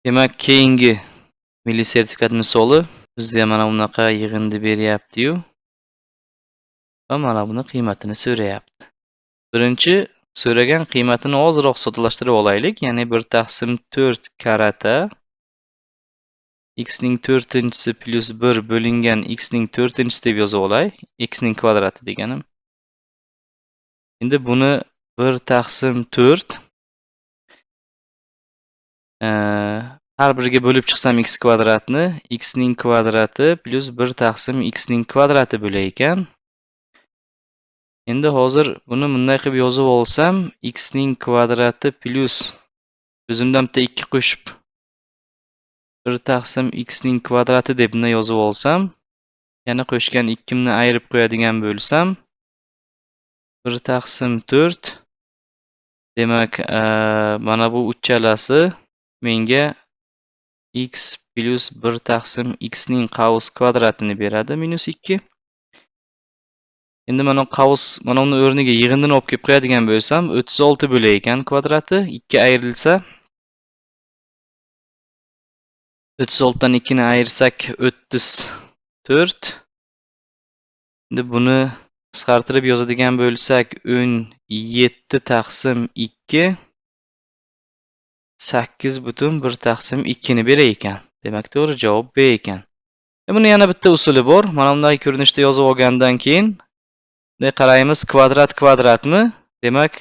Demak, keyingi milliy sertifikat misoli bizda mana bunaqa yig'indi beryapti-yu va mana buni qiymatini so'rayapti. Birinchi so'ragan qiymatini ozroq soddalashtirib olaylik, ya'ni 1/4 karata x ning 4-chisi plus 1 bo'lingan x ning 4-chisi deb yozib olay. X ning kvadrati deganim. Endi buni 1/4 har biriga bo'lib chiqsam x kvadratni x ning kvadrati plus 1/x ning kvadrati bo'lar ekan. Endi hozir buni bunday qilib yozib olsam, x ning kvadrati plus o'zimdan bitta 2 qo'shib 1/x ning kvadrati deb buni yozib olsam, yana qo'shgan 2 ni ayirib qo'yadigan bo'lsam, 1/4 demak, mana bu uchalasi menga x plus 1/x ning qavs kvadratini beradi -2. Endi mana uni o'rniga yig'indini olib kelib qo'yadigan bo'lsam, 36 bo'lar ekan kvadrati. 2 ayrilsa 36 dan 2 ni ayirsak 34. Endi buni qisqartirib yozadigan bo'lsak, 17/2 8/1/2 ni berar ekan. Demak, to'g'ri javob B ekan. Buni yana bitta usuli bor. Mana bunday ko'rinishda yozib olgandan keyin bunday qaraymiz, kvadratmi? Demak,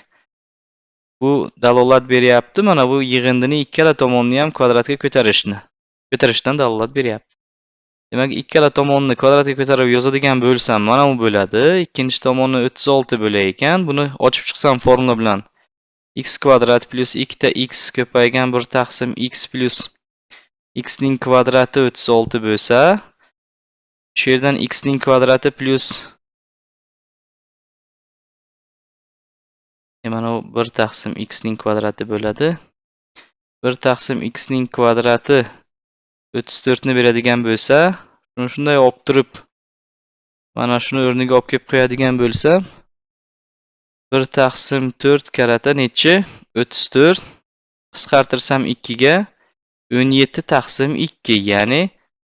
bu dalolat beryapti. Mana bu yig'indini ikkala tomonni ham kvadratga ko'tarishdan dalolat beryapti. Demak, ikkala tomonni kvadratga ko'tarib yozadigan bo'lsam, mana bu bo'ladi. Ikkinchi tomoni 36 bo'lar ekan. Buni ochib chiqsam formula bilan x kvadrat plus 2x ko'paygan 1/x plus x ning kvadrati 36 bo'lsa, shu yerdan x ning kvadrati plus mana bu 1/x ning kvadrati bo'ladi. 1/x ning kvadrati 34 ni beradigan bo'lsa, shunday olib turib, mana shuni o'rniga olib kelib qo'yadigan bo'lsa, 1/4 karata nechi? 34. Qisqartirsam 2 ga 17/2, ya'ni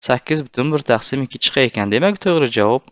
8/1/2 chiqar ekan. Demak, to'g'ri javob